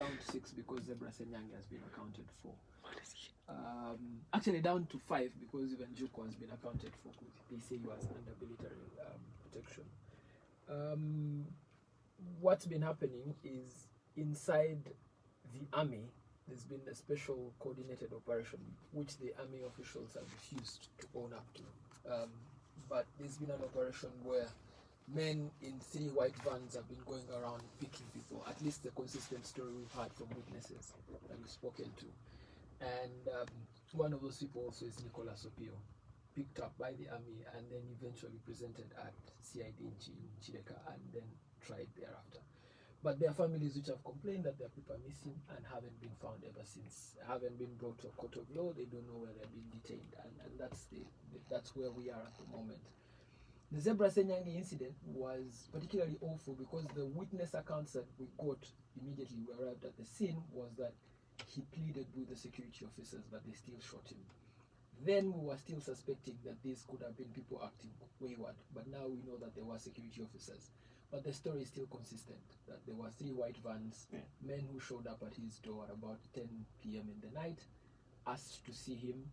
Down to 6 because Zebra Senyang has been accounted for. Actually down to 5 because even Juko has been accounted for. They say he was under military protection. What's been happening is inside the army, there's been a special coordinated operation which the army officials have refused to own up to. But there's been an operation where men in 3 white vans have been going around picking people, at least the consistent story we've had from witnesses that we've spoken to. And one of those people also is Nicolas Opio, picked up by the army and then eventually presented at CID in Chileka and then tried thereafter. But there are families which have complained that their people are missing and haven't been found ever since, haven't been brought to a court of law, they don't know where they're being detained, and that's where we are at the moment. The Zebra Senyangi incident was particularly awful because the witness accounts that we got immediately we arrived at the scene was that he pleaded with the security officers, but they still shot him. Then we were still suspecting that these could have been people acting wayward, but now we know that there were security officers. But the story is still consistent, that there were 3 white vans, men who showed up at his door at about 10 p.m. in the night, asked to see him,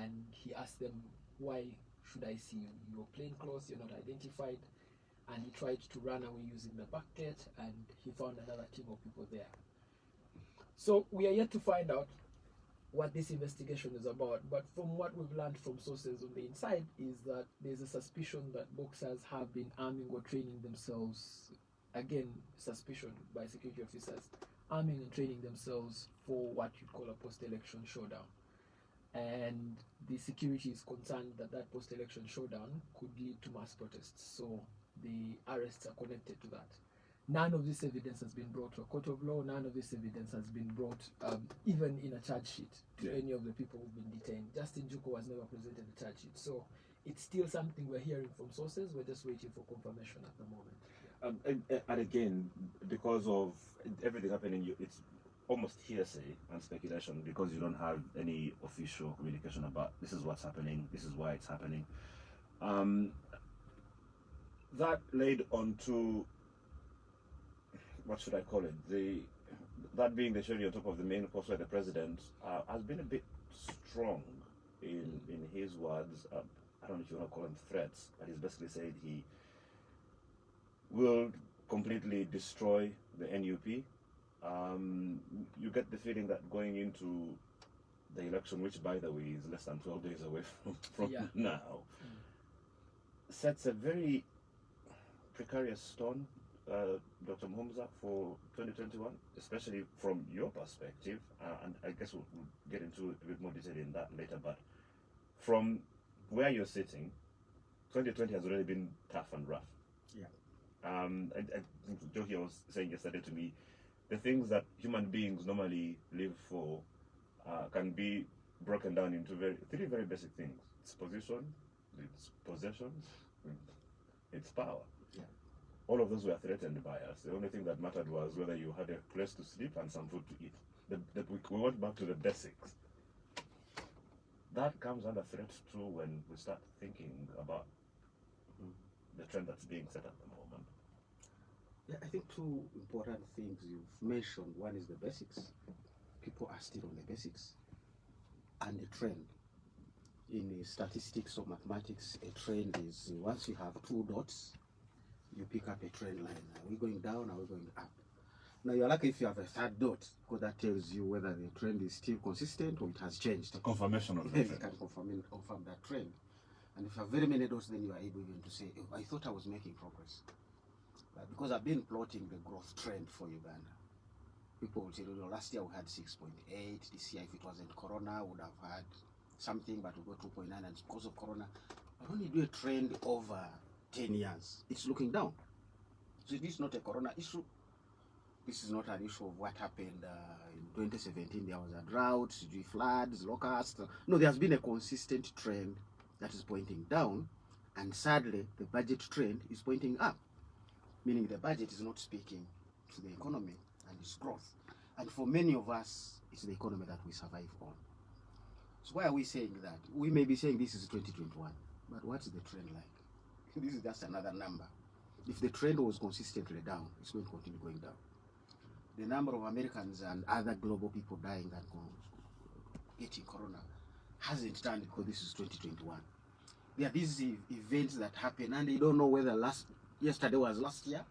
and he asked them, why should I see you? You're plain clothes, you're not identified. And he tried to run away using the back gate, and he found another team of people there. So we are yet to find out what this investigation is about, but from what we've learned from sources on the inside is that there's a suspicion that boxers have been arming or training themselves, again, suspicion by security officers, arming and training themselves for what you'd call a post-election showdown. And the security is concerned that that post-election showdown could lead to mass protests, so the arrests are connected to that. None of this evidence has been brought to a court of law. None of this evidence has been brought, even in a charge sheet, to any of the people who've been detained. Justin Juko was never presented a charge sheet. So it's still something we're hearing from sources. We're just waiting for confirmation at the moment. And again, because of everything happening, it's almost hearsay and speculation because you don't have any official communication about this is what's happening, this is why it's happening. That led on to, what should I call it? That being the cherry on top of the main course where the president has been a bit strong in his words. I don't know if you want to call them threats, but he's basically said he will completely destroy the NUP. You get the feeling that going into the election, which by the way is less than 12 days away from now, sets a very precarious tone, Dr. Mhomza, for 2021, especially from your perspective, and I guess we'll get into a bit more detail in that later, but from where you're sitting, 2020 has already been tough and rough. Yeah. I think Johi was saying yesterday to me, the things that human beings normally live for can be broken down into 3 very basic things. It's position, it's possessions, it's power. Yeah. All of those were threatened by us. The only thing that mattered was whether you had a place to sleep and some food to eat. We went back to the basics. That comes under threat too when we start thinking about the trend that's being set at the moment. Yeah, I think 2 important things you've mentioned. One is the basics. People are still on the basics. And the trend. In statistics or mathematics, a trend is once you have 2 dots, you pick up a trend line. Are we going down? Are we going up? Now you're lucky if you have a 3rd dot, because that tells you whether the trend is still consistent or it has changed. The confirmation of the Yes, trend. you can confirm that trend. And if you have very many dots, then you are able even to say, oh, I thought I was making progress. But because I've been plotting the growth trend for Uganda, people will tell you, last year we had 6.8, this year if it wasn't Corona, we would have had something, but we got 2.9, and it's because of Corona. But when you do a trend over 10 years, it's looking down. So this is not a Corona issue. This is not an issue of what happened in 2017. There was a drought, floods, locusts. No, there has been a consistent trend that is pointing down, and sadly, the budget trend is pointing up, meaning the budget is not speaking to the economy and its growth. And for many of us, it's the economy that we survive on. So why are we saying that? We may be saying this is 2021, but what's the trend like? This is just another number. If the trend was consistently down, it's going to continue going down. the number of Americans and other global people dying and getting corona hasn't turned because this is 2021. There are these events that happen and they don't know whether yesterday was last year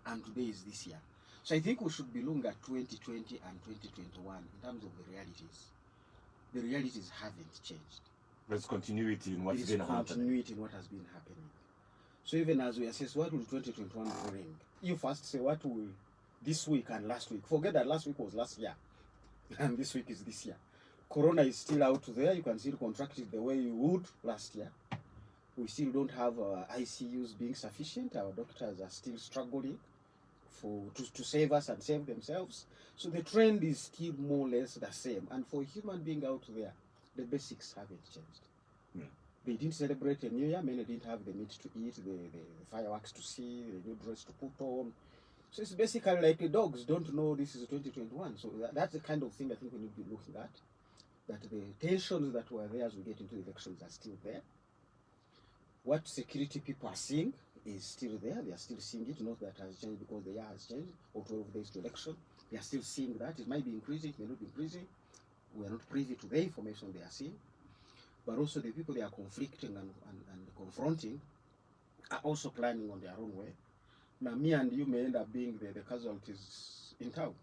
and today is this year. So I think we should be looking at 2020 and 2021 in terms of the realities. The realities haven't changed. There's continuity in what's been happening. Continuity in what has been happening. So even as we assess what will 2021 bring, you first say what will this week and last week. Forget that last week was last year and this week is this year. Corona is still out there. You can still contract it the way you would last year. We still don't have ICUs being sufficient. Our doctors are still struggling to save us and save themselves. So the trend is still more or less the same. And for a human being out there, the basics haven't changed. Yeah. They didn't celebrate a New Year. Many didn't have the meat to eat, the fireworks to see, the new dress to put on. So it's basically like the dogs don't know this is 2021. So that's the kind of thing I think we need to be looking at. That the tensions that were there as we get into elections are still there. What security people are seeing is still there. They are still seeing it. Not that has changed because the year has changed, or 12 days to election. They are still seeing that. It might be increasing, it may not be increasing. We are not privy to the information they are seeing. But also the people they are conflicting and confronting are also planning on their own way. Now me and you may end up being the casualties in town.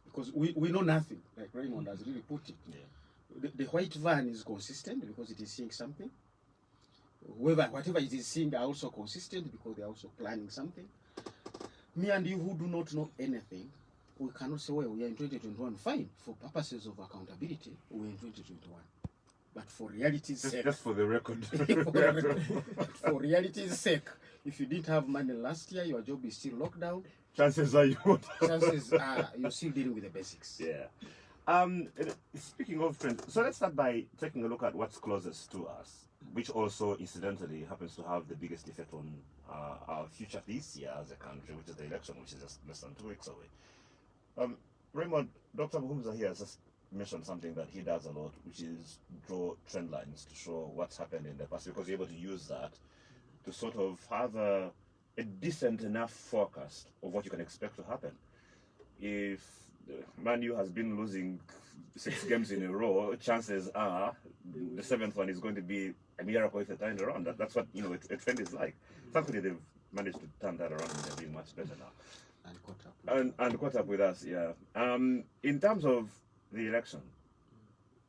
Because we know nothing, like Raymond has really put it. Yeah. The white van is consistent because it is seeing something. Whatever it is seeing are also consistent because they are also planning something. Me and you who do not know anything, we cannot say, well, we are in 2021. Fine, for purposes of accountability, we are in 2021. But for reality's sake, just for the record, for reality's sake, if you didn't have money last year, your job is still locked down. Chances are you won't. Chances are you're still dealing with the basics. Yeah. Speaking of trends, so let's start by taking a look at what's closest to us, which also incidentally happens to have the biggest effect on our future this year as a country, which is the election, which is just less than 2 weeks away. Raymond, Dr. Muhumza here has just mentioned something that he does a lot, which is draw trend lines to show what's happened in the past, because you're able to use that to sort of have a decent enough forecast of what you can expect to happen. If Man U has been losing 6 games in a row, chances are the 7th one is going to be a miracle if they turn it around. That's what a trend is like. Thankfully, they've managed to turn that around and they're doing much better now. And caught up with us, yeah. In terms of the election,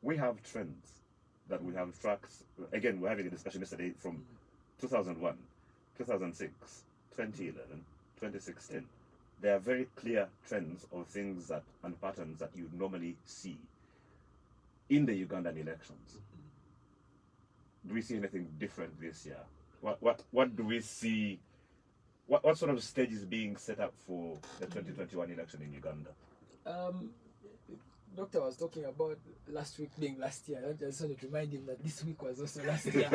we have trends that we have tracked. Again, we're having a discussion yesterday from 2001, 2006, 2011, 2016. There are very clear trends of things that and patterns that you normally see in the Ugandan elections. Do we see anything different this year? What do we see? What sort of stage is being set up for the 2021 election in Uganda? Doctor was talking about last week being last year. I just wanted to remind him that this week was also last year.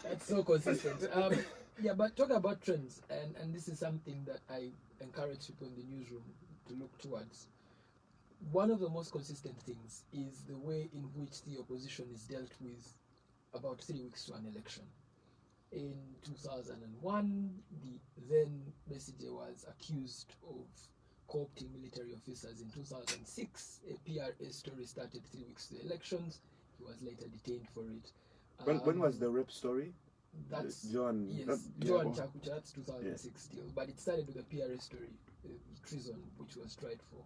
That's so consistent. Yeah, but talking about trends, and this is something that I encourage people in the newsroom to look towards. One of the most consistent things is the way in which the opposition is dealt with about 3 weeks to an election. In 2001, the then Besigye was accused of co-opting military officers. In 2006, a PRA story started 3 weeks to the elections. He was later detained for it. When was the rape story? That's John Chakucha, that's 2006 still. But it started with a PRA story, treason, which was tried for.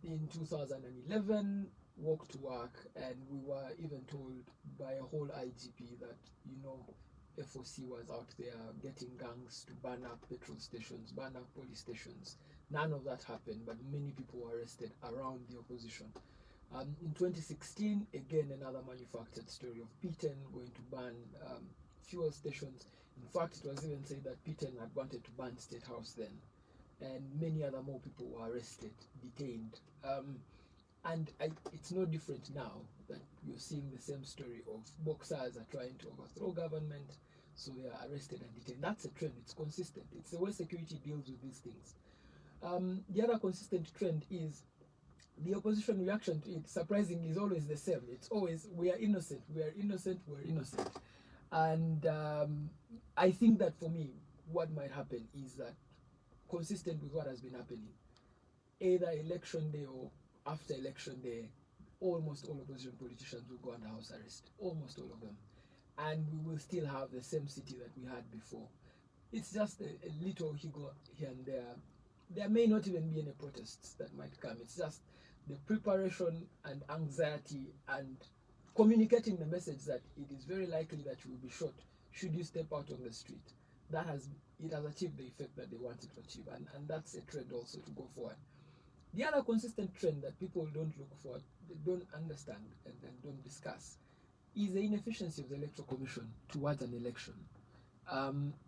In 2011, walk to work, and we were even told by a whole IGP that, FOC was out there getting gangs to burn up petrol stations, burn up police stations. None of that happened, but many people were arrested around the opposition. In 2016, again, another manufactured story of P10 going to burn fuel stations. In fact, it was even said that P10 had wanted to burn State House then. And many other more people were arrested, detained. It's no different now that you're seeing the same story of boxers are trying to overthrow government, so they are arrested and detained. That's a trend. It's consistent. It's the way security deals with these things. The other consistent trend is the opposition reaction to it, surprisingly, is always the same. It's always, we are innocent, we are innocent, we're innocent. And I think that for me, what might happen is that consistent with what has been happening. Either election day or after election day, almost all opposition politicians will go under house arrest. Almost all of them. And we will still have the same city that we had before. It's just a little hiccup here and there. There may not even be any protests that might come. It's just the preparation and anxiety and communicating the message that it is very likely that you will be shot should you step out on the street. It has achieved the effect that they wanted to achieve, and that's a trend also to go forward. The other consistent trend that people don't look for, they don't understand and don't discuss, is the inefficiency of the Electoral Commission towards an election.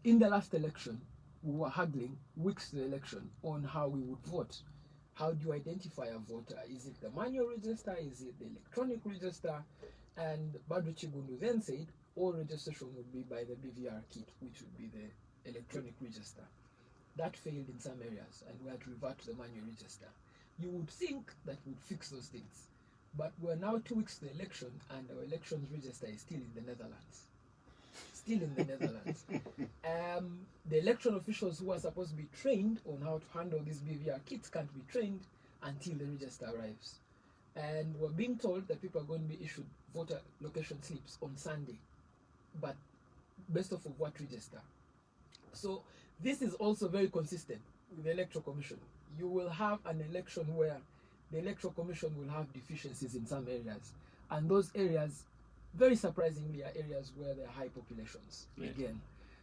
In the last election, we were haggling weeks to the election on how we would vote. How do you identify a voter? Is it the manual register? Is it the electronic register? And Badu Chigundu then said all registration would be by the BVR kit, which would be the electronic register. That failed in some areas, and we had to revert to the manual register. You would think that would fix those things, but we're now 2 weeks to the election, and our elections register is still in the Netherlands. Still in the Netherlands. The election officials who are supposed to be trained on how to handle these BVR kits can't be trained until the register arrives. And we're being told that people are going to be issued voter location slips on Sunday, but based off of what register? So this is also very consistent with the Electoral Commission. You will have an election where the Electoral Commission will have deficiencies in some areas, and those areas, very surprisingly, are areas where there are high populations. Yes. Again,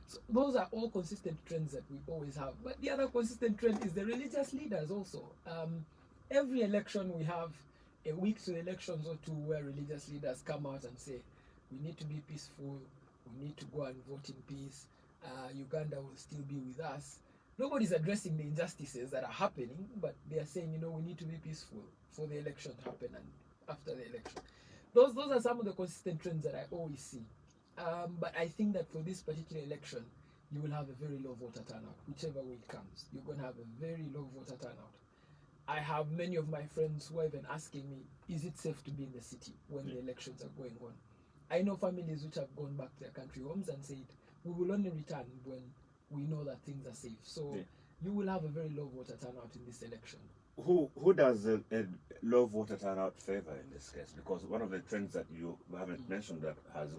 so those are all consistent trends that we always have. But the other consistent trend is the religious leaders also. Every election we have a week to the elections or two where religious leaders come out and say, we need to be peaceful, we need to go and vote in peace, Uganda will still be with us. Nobody's addressing the injustices that are happening, but they are saying, we need to be peaceful for the election to happen and after the election. Those are some of the consistent trends that I always see. But I think that for this particular election, you will have a very low voter turnout, whichever way it comes. You're going to have a very low voter turnout. I have many of my friends who are even asking me, is it safe to be in the city when the elections are going on? I know families which have gone back to their country homes and said, we will only return when we know that things are safe. So you will have a very low voter turnout in this election. Who does a low voter turnout favor in this case? Because one of the trends that you haven't mentioned that has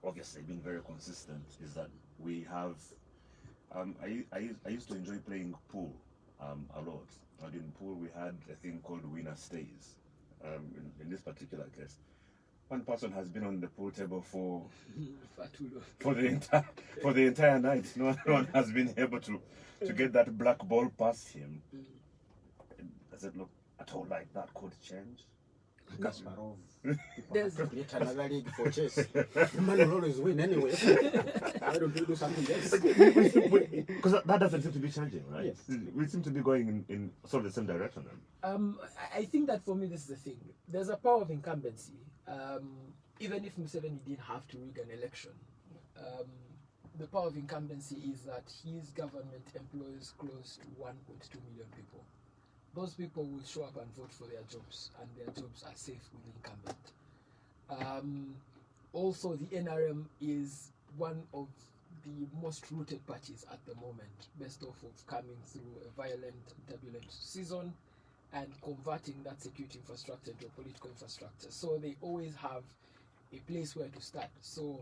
obviously been very consistent is that we have. I used to enjoy playing pool a lot. And in pool we had a thing called winner stays. In this particular case, one person has been on the pool table for the entire night. No one has been able to get that black ball past him. Does it look at all like that could change? Kasparov. There's Create another league for chess. The man will always win anyway. Why don't we do something else? Because that doesn't seem to be changing, right? Yes. We seem to be going in sort of the same direction then. I think that for me this is the thing. There's a power of incumbency. Even if Museveni did have to rig an election, the power of incumbency is that his government employs close to 1.2 million people. Those people will show up and vote for their jobs, and their jobs are safe with the incumbent. Also, the NRM is one of the most rooted parties at the moment, based off of coming through a violent, turbulent season and converting that security infrastructure into a political infrastructure. So they always have a place where to start. So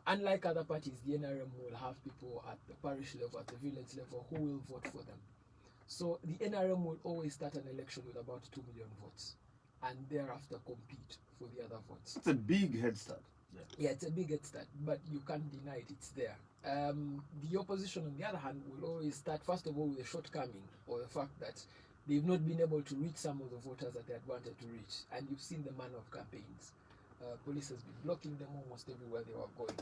unlike other parties, the NRM will have people at the parish level, at the village level, who will vote for them. So the NRM will always start an election with about 2 million votes and thereafter compete for the other votes. It's a big head start. Yeah, it's a big head start, but you can't deny it, it's there. The opposition, on the other hand, will always start, first of all, with a shortcoming, or the fact that they've not been able to reach some of the voters that they had wanted to reach. And you've seen the manner of campaigns. Police has been blocking them almost everywhere they were going.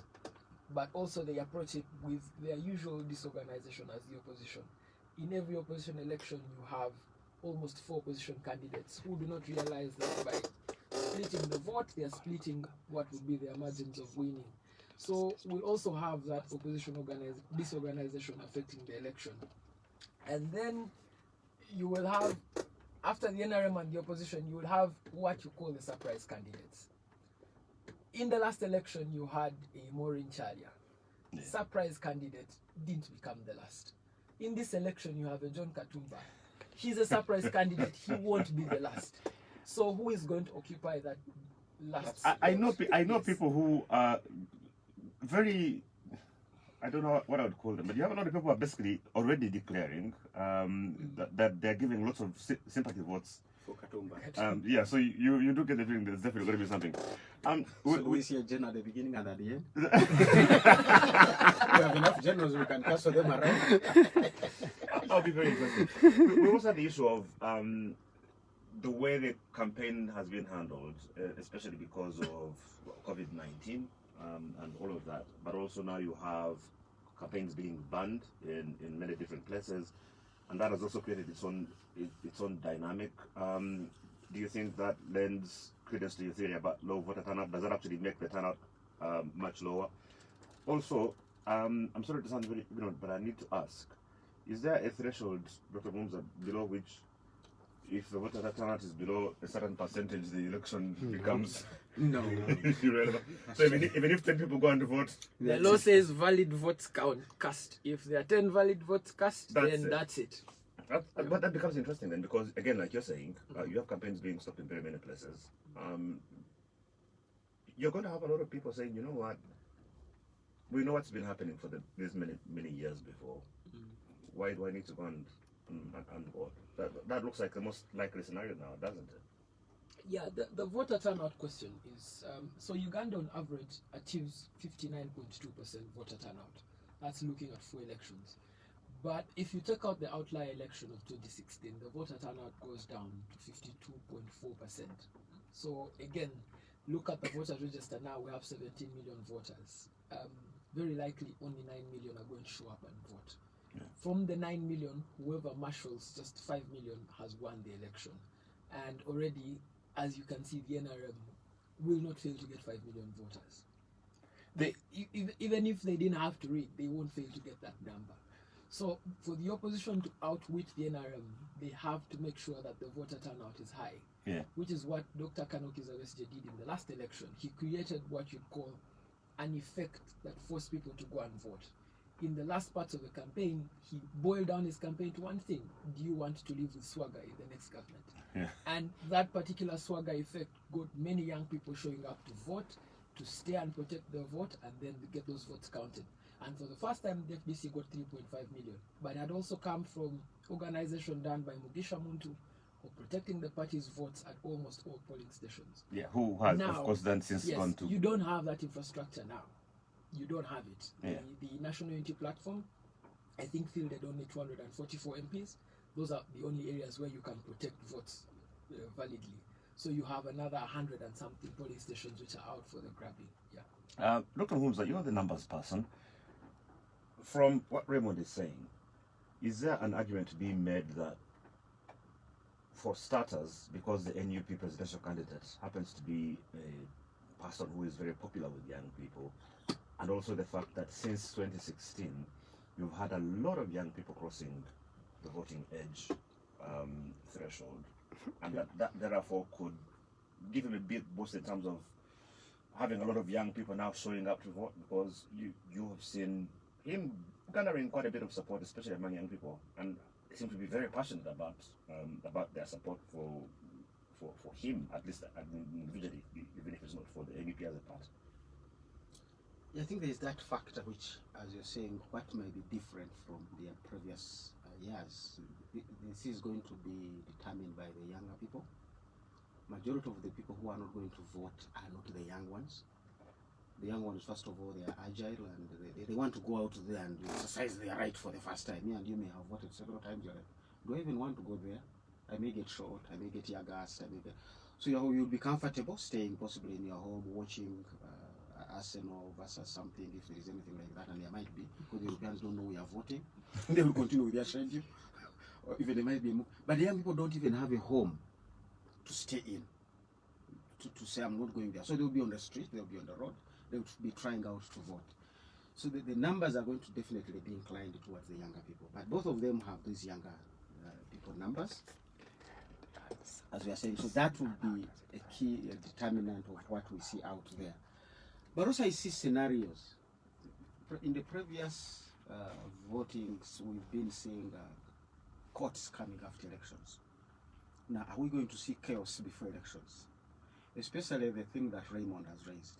But also they approach it with their usual disorganization as the opposition. In every opposition election, you have almost 4 opposition candidates who do not realize that by splitting the vote, they are splitting what would be their margins of winning. So we'll also have that opposition disorganization affecting the election. And then you will have, after the NRM and the opposition, you will have what you call the surprise candidates. In the last election, you had a Maureen Chalia. Surprise candidate didn't become the last. in this election you have a John Katumba. He's a surprise candidate. He won't be the last. So who is going to occupy that last? I know people who are very, I don't know what I would call them, but you have a lot of people who are basically already declaring that they're giving lots of sympathy votes For Katumba. yeah, so you do get the feeling there's definitely going to be something. So we see a gen at the beginning and at the end. We have enough generals, we can castle them around. That'll be very interesting. We also have the issue of the way the campaign has been handled, especially because of COVID-19 and all of that. But also now you have campaigns being banned in many different places, and that has also created its own dynamic. Do you think that lends credence to your theory about low voter turnout? Does that actually make the turnout much lower? Also, I'm sorry to sound very ignorant, but I need to ask: is there a threshold, Dr. Mumza, below which, if the voter turnout is below a certain percentage, the election becomes irrelevant? So even if 10 people go and vote, the law says valid votes cast. If there are 10 valid votes cast, then that's it. But that becomes interesting then, because again, like you're saying, you have campaigns being stopped in very many places. You're going to have a lot of people saying, you know what, we know what's been happening for these many years before. Why do I need to go and vote? That looks like the most likely scenario now, doesn't it? Yeah, the voter turnout question is, so Uganda on average achieves 59.2% voter turnout. That's looking at 4 elections. But if you take out the outlier election of 2016, the voter turnout goes down to 52.4%. So again, look at the voters register now, we have 17 million voters. Very likely only 9 million are going to show up and vote. Yeah. From the 9 million, whoever marshals just 5 million has won the election. And already, as you can see, the NRM will not fail to get 5 million voters. Even if they didn't have to read, they won't fail to get that number. So for the opposition to outwit the NRM, they have to make sure that the voter turnout is high, which is what Dr. Kanoki Zawesje did in the last election. He created what you call an effect that forced people to go and vote. In the last part of the campaign, he boiled down his campaign to one thing: do you want to live with swagger in the next government? Yeah. And that particular swagger effect got many young people showing up to vote, to stay and protect their vote, and then get those votes counted. And for the first time, the FDC got 3.5 million. But it had also come from organization done by Mugisha Muntu, of protecting the party's votes at almost all polling stations. Yeah, who has, now, of course, then since gone to... you don't have that infrastructure now. You don't have it. Yeah. The National Unity Platform, I think, fielded only 244 MPs. Those are the only areas where you can protect votes validly. So you have another 100 and something polling stations which are out for the grabbing. Yeah. Dr. Humza, you're the numbers person. From what Raymond is saying, is there an argument to be made that, for starters, because the NUP presidential candidate happens to be a person who is very popular with young people, and also the fact that since 2016, you've had a lot of young people crossing the voting age threshold, and that therefore could give him a big boost in terms of having a lot of young people now showing up to vote, because you have seen him garnering quite a bit of support, especially among young people, and they seem to be very passionate about their support for him, at least individually, even if it's not for the NUP as a party. I think there is that factor which, as you're saying, what may be different from the previous years. This is going to be determined by the younger people. Majority of the people who are not going to vote are not the young ones. The young ones, first of all, they are agile and they want to go out there and exercise their right for the first time. Me and you may have voted several times. Do I even want to go there? I may get shot, I may get tear gas, so you'll be comfortable staying possibly in your home watching Arsenal versus something, if there is anything like that, and there might be, because the Europeans don't know we are voting. They will continue with their schedule, or even there might be more. But the young people don't even have a home to stay in, to say I'm not going there. So they'll be on the street, they'll be on the road, they'll be trying out to vote. So the numbers are going to definitely be inclined towards the younger people. But both of them have these younger people numbers, as we are saying. So that will be a key determinant of what we see out there. But also I see scenarios. In the previous votings, we've been seeing courts coming after elections. Now, are we going to see chaos before elections? Especially the thing that Raymond has raised.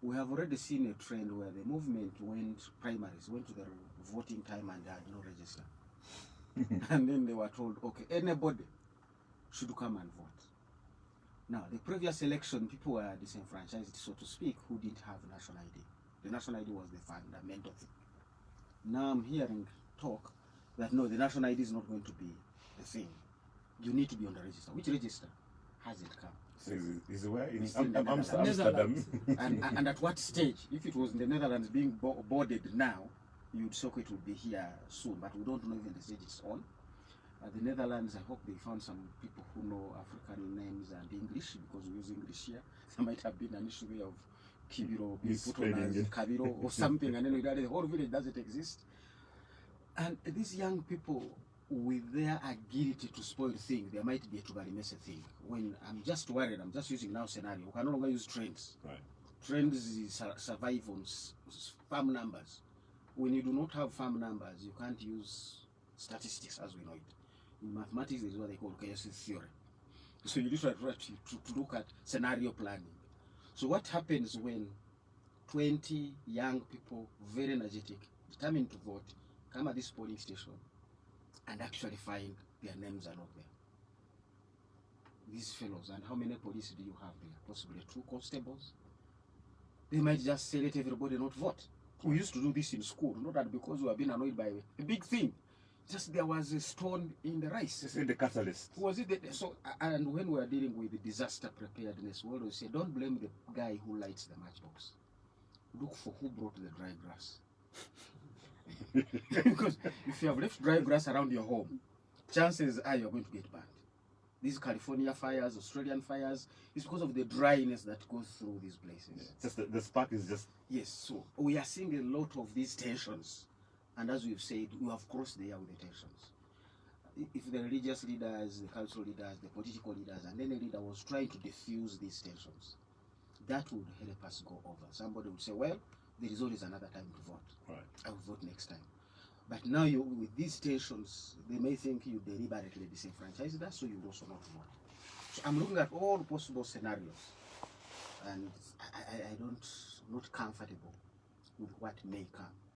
We have already seen a trend where the movement went to the voting time and they had no register. And then they were told, okay, anybody should come and vote. Now, the previous election, people were disenfranchised, so to speak, who didn't have national ID. The national ID was the fundamental thing. Now I'm hearing talk that no, the national ID is not going to be the thing. You need to be on the register. Which register hasn't come? So is where in It's in the Amsterdam? and at what stage? If it was in the Netherlands being boarded now, you'd say it will be here soon, but we don't know even the stage it's on. The Netherlands, I hope they found some people who know African names and English, because we use English here. There might have been an issue there of Kibiro being put on as Kabiro or something, and then the whole village doesn't exist. And these young people, with their ability to spoil things, there might be a Tubarimese thing. When I'm just worried, I'm just using now scenario. We can no longer use trends. Right. Trends survive on farm numbers. When you do not have farm numbers, you can't use statistics as we know it. In mathematics, is what they call chaos theory. So you literally have to look at scenario planning. So what happens when 20 young people, very energetic, determined to vote, come at this polling station and actually find their names are not there? These fellows, and how many police do you have there? Possibly 2 constables. They might just say, let everybody not vote. We used to do this in school, not that because we have been annoyed by a big thing. Just there was a stone in the rice. It's in the catalyst. Was it so? And when we are dealing with the disaster preparedness, we always say, don't blame the guy who lights the matchbox. Look for who brought the dry grass. Because if you have left dry grass around your home, chances are you're going to get burned. These California fires, Australian fires, it's because of the dryness that goes through these places. Just the spark is just... Yes, so we are seeing a lot of these tensions. And as we've said, we have crossed the air with the tensions. If the religious leaders, the cultural leaders, the political leaders, and any leader was trying to diffuse these tensions, that would help us go over. Somebody would say, well, there is always another time to vote. Right. I will vote next time. But now with these tensions, they may think you deliberately disenfranchise that, so you will also not vote. So I'm looking at all possible scenarios, and I'm not comfortable with what may come.